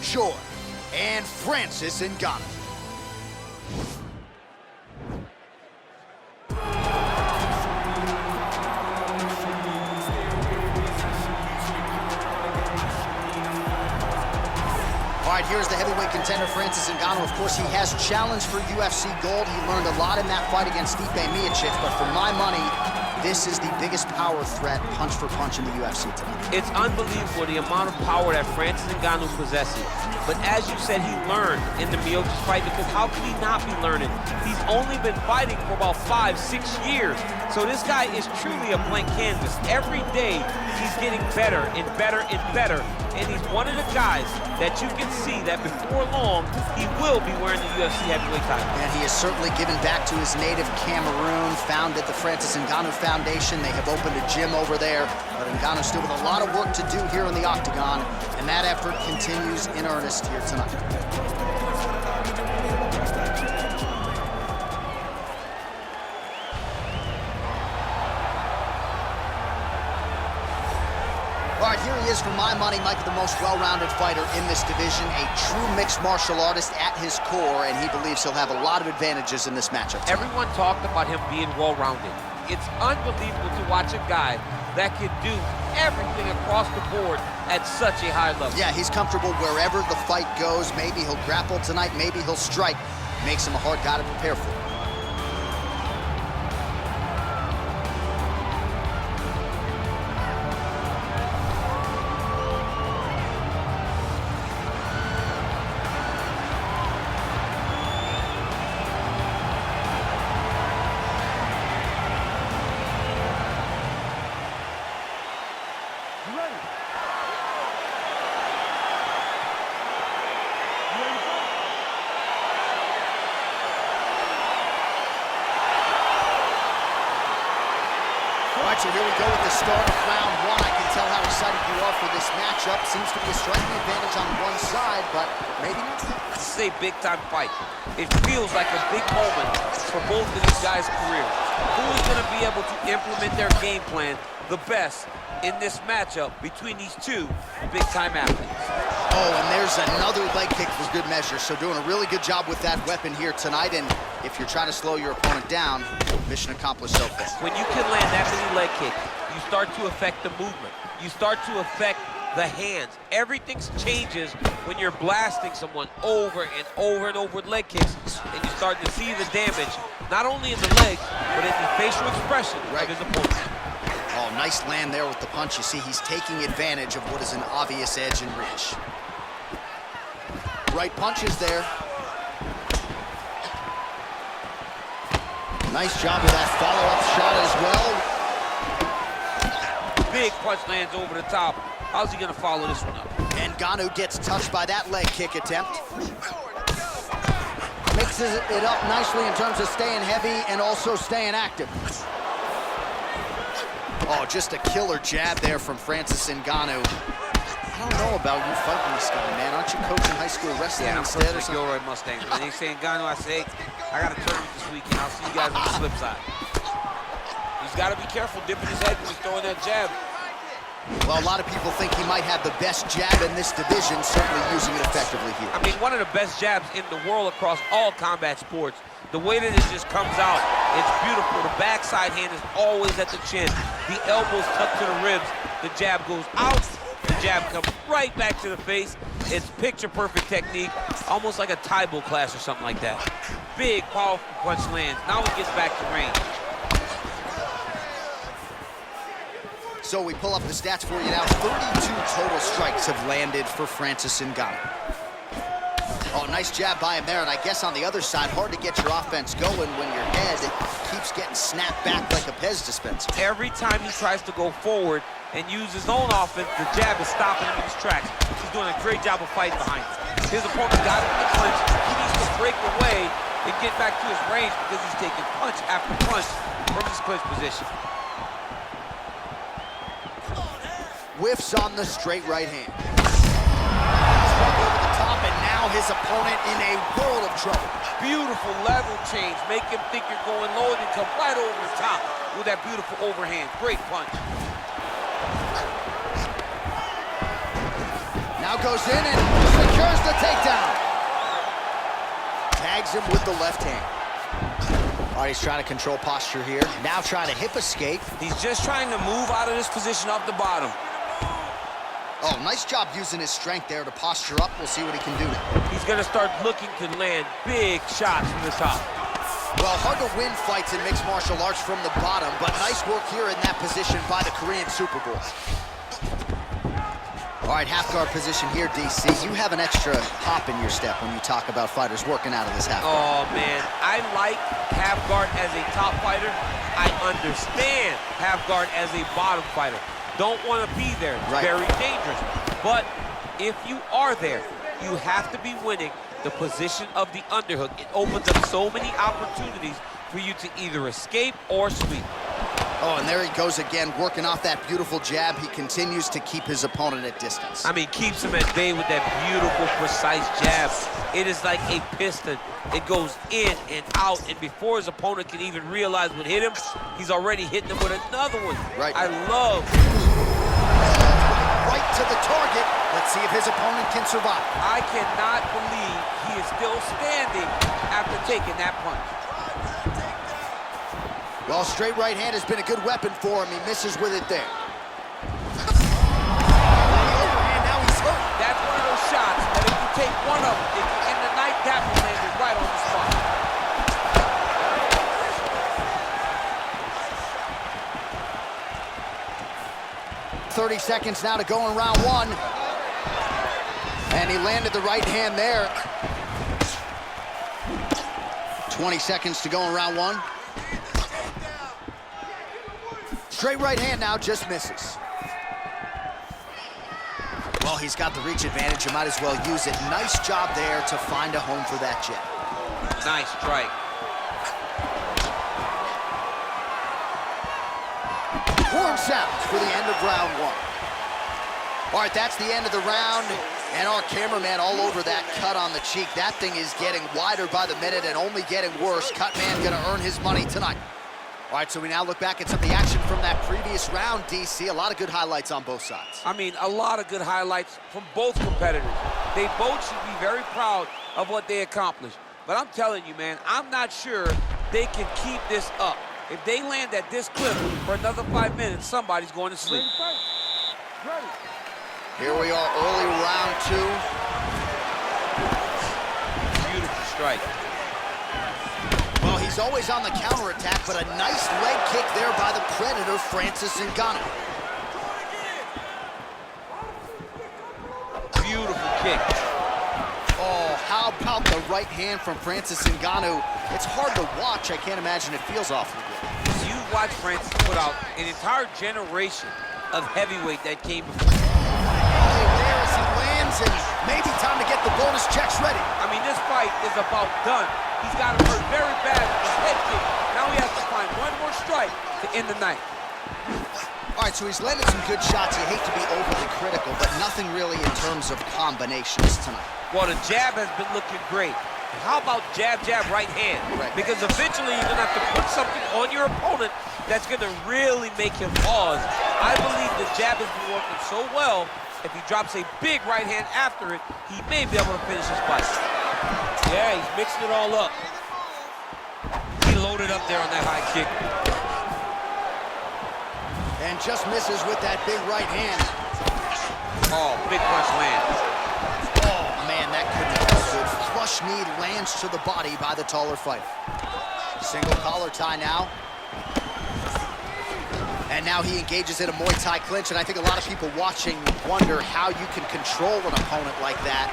Doohochoi and Francis Ngannou. All right, here's the heavyweight contender, Francis Ngannou. Of course, he has challenged for UFC gold. He learned a lot in that fight against Stipe Miocic, but for my money, this is the biggest power threat, punch for punch, in the UFC tonight. It's unbelievable the amount of power that Francis Ngannou possesses. But as you said, he learned in the Miocic fight, because how can he not be learning? He's only been fighting for about 5-6 years. So this guy is truly a blank canvas. Every day, he's getting better and better and better. And he's one of the guys that you can see that before long, he will be wearing the UFC heavyweight title. And he has certainly given back to his native Cameroon, founded the Francis Ngannou Foundation. They have opened a gym over there. But Ngannou still with a lot of work to do here in the octagon, and that effort continues in earnest here tonight. All right, here he is, for my money, Mike, the most well-rounded fighter in this division, a true mixed martial artist at his core, and he believes he'll have a lot of advantages in this matchup tonight. Everyone talked about him being well-rounded. It's unbelievable to watch a guy that can do everything across the board at such a high level. Yeah, he's comfortable wherever the fight goes. Maybe he'll grapple tonight, maybe he'll strike. Makes him a hard guy to prepare for. All right, so here we go with the start of round one. I can tell how excited you are for this matchup. Seems to be a striking advantage on one side, but maybe not. This is a big-time fight. It feels like a big moment for both of these guys' careers. Who is going to be able to implement their game plan the best in this matchup between these two big-time athletes? Oh, and there's another leg kick for good measure. So doing a really good job with that weapon here tonight. And if you're trying to slow your opponent down, mission accomplished so far. When you can land that many leg kicks, you start to affect the movement. You start to affect the hands. Everything changes when you're blasting someone over and over and over with leg kicks, and you start to see the damage, not only in the legs, but in the facial expression of his opponent. Oh, nice land there with the punch. You see, he's taking advantage of what is an obvious edge and reach. Right punches there. Nice job with that follow-up shot as well. Big punch lands over the top. How's he gonna follow this one up? And Ngannou gets touched by that leg kick attempt. Mixes it up nicely in terms of staying heavy and also staying active. Oh, just a killer jab there from Francis Ngannou. I don't know about you fighting this guy, man. Aren't you coaching high school wrestling instead or something? Gilroy Mustangs. When they say Ngannou, I say, I got a tournament this weekend. I'll see you guys on the flip side. He's got to be careful dipping his head when he's throwing that jab. Well, a lot of people think he might have the best jab in this division, certainly using it effectively here. I mean, one of the best jabs in the world across all combat sports. The way that it just comes out, it's beautiful. The backside hand is always at the chin. The elbows tucked to the ribs. The jab goes out. The jab comes right back to the face. It's picture-perfect technique, almost like a Taibo class or something like that. Big, powerful punch lands. Now he gets back to range. So we pull up the stats for you now. 32 total strikes have landed for Francis Ngannou. Oh, nice jab by him there, and I guess on the other side, hard to get your offense going when your head keeps getting snapped back like a Pez dispenser. Every time he tries to go forward and use his own offense, the jab is stopping him in his tracks. He's doing a great job of fighting behind it. His opponent got him in the clinch. He needs to break away and get back to his range because he's taking punch after punch from his clinch position. Whiffs on the straight right hand. Struck over the top, and now his opponent in a world of trouble. Beautiful level change. Make him think you're going low and then come right over the top with that beautiful overhand. Great punch. Now goes in and secures tags him with the left hand. All right, he's trying to control posture here. Now trying to hip escape. He's just trying to move out of this position off the bottom. Oh, nice job using his strength there to posture up. We'll see what he can do now. He's gonna start looking to land big shots from the top. Well, hard to win fights in mixed martial arts from the bottom, but nice work here in that position by the Korean Super Bowl. All right, half guard position here, DC. You have an extra hop in your step when you talk about fighters working out of this half guard. Oh, man, I like half guard as a top fighter. I understand half guard as a bottom fighter. Don't want to be there. It's very dangerous. But if you are there, you have to be winning the position of the underhook. It opens up so many opportunities for you to either escape or sweep. Oh, and there he goes again, working off that beautiful jab. He continues to keep his opponent at distance. I mean, keeps him at bay with that beautiful, precise jab. It is like a piston. It goes in and out, and before his opponent can even realize what hit him, he's already hitting him with another one. Right. I love. Right to the target. Let's see if his opponent can survive. I cannot believe he is still standing after taking that punch. Well, straight right hand has been a good weapon for him. He misses with it there. And now he's hurt. That's one of those shots that if you take one of them, if you end the night, that will land it right on the spot. 30 seconds now to go in round one. And he landed the right hand there. 20 seconds to go in round one. Straight right hand now, just misses. Well, he's got the reach advantage. You might as well use it. Nice job there to find a home for that jab. Nice strike. Horn sounds for the end of round one. All right, that's the end of the round. And our cameraman all over that cut on the cheek. That thing is getting wider by the minute and only getting worse. Cut man gonna earn his money tonight. All right, so we now look back at some of the action from that previous round, DC. A lot of good highlights on both sides. I mean, a lot of good highlights from both competitors. They both should be very proud of what they accomplished. But I'm telling you, man, I'm not sure they can keep this up. If they land at this clip for another 5 minutes, somebody's going to sleep. Here we are, early round two. Beautiful strike. Well, he's always on the counterattack, but a nice leg kick there by the Predator, Francis Ngannou. Beautiful kick. Oh, how about the right hand from Francis Ngannou? It's hard to watch. I can't imagine it feels awfully good. You watch Francis put out an entire generation of heavyweight that came before. There as he lands, and maybe time to get the bonus checks ready. I mean, this fight is about done. He's got him hurt very bad with his head kick. Now he has to find one more strike to end the night. All right, so he's landed some good shots. You hate to be overly critical, but nothing really in terms of combinations tonight. Well, the jab has been looking great. How about jab, jab, right hand? Right. Because eventually you're gonna have to put something on your opponent that's gonna really make him pause. I believe the jab has been working so well, if he drops a big right hand after it, he may be able to finish his fight. Yeah, he's mixing it all up. He loaded up there on that high kick. And just misses with that big right hand. Oh, big punch lands. Oh, man, that couldn't have been good. Flush knee lands to the body by the taller fighter. Single collar tie now. And now he engages in a Muay Thai clinch, and I think a lot of people watching wonder how you can control an opponent like that.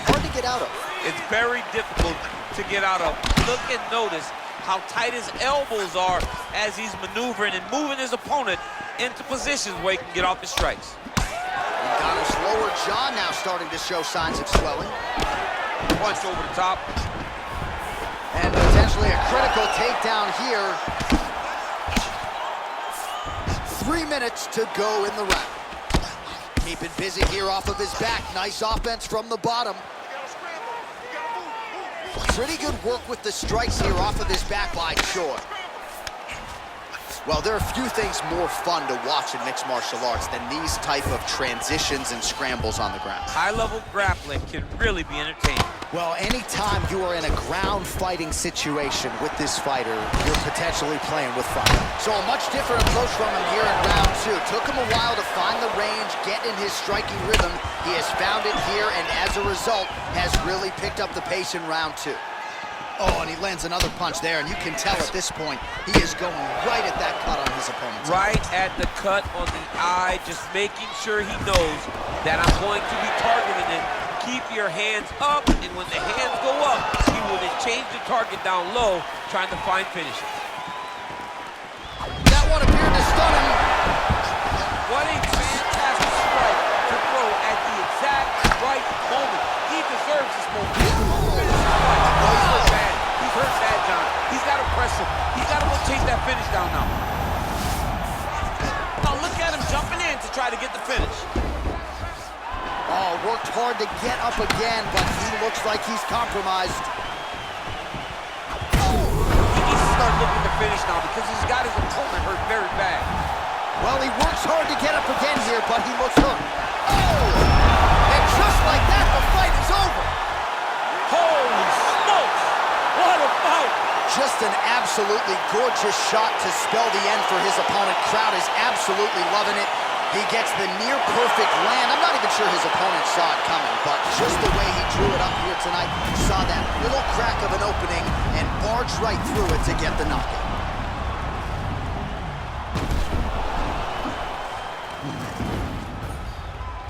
Hard to get out of. It's very difficult to get out of. Look and notice how tight his elbows are as he's maneuvering and moving his opponent into positions where he can get off his strikes. Ngannou's lower jaw now starting to show signs of swelling. Punch over the top. And potentially a critical takedown here. 3 minutes to go in the round. Keeping busy here off of his back. Nice offense from the bottom. Pretty good work with the strikes here off of his back by Choi. Well, there are few things more fun to watch in mixed martial arts than these type of transitions and scrambles on the ground. High-level grappling can really be entertaining. Well, anytime you are in a ground fighting situation with this fighter, you're potentially playing with fire. So a much different approach from him here in round 2. Took him a while to find the range, get in his striking rhythm. He has found it here, and as a result, has really picked up the pace in round 2. Oh, and he lands another punch there, and you can tell at this point, he is going right at that cut on his opponent's eye. Right at the cut on the eye, just making sure he knows that I'm going to be targeting it. Keep your hands up, and when the hands go up, he will then change the target down low, trying to find finishes. That one appeared to stun him. What a fantastic strike to throw at the exact right moment. He deserves this moment. Finish the fight. Oh, he's hurt bad. He's hurt bad, John. He's got to press him. He's got to go chase that finish down now. Now look at him jumping in to try to get the finish. Oh, worked hard to get up again, but he looks like he's compromised. He needs to start looking to finish now because he's got his opponent hurt very bad. Well, he works hard to get up again here, but he looks hurt. Oh! And just like that, the fight is over. Holy smokes! What a fight! Just an absolutely gorgeous shot to spell the end for his opponent. Crowd is absolutely loving it. He gets the near-perfect land. I'm not even sure his opponent saw it coming, but just the way he drew it up here tonight, saw that little crack of an opening and barged right through it to get the knockout.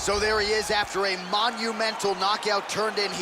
So there he is after a monumental knockout turned in here.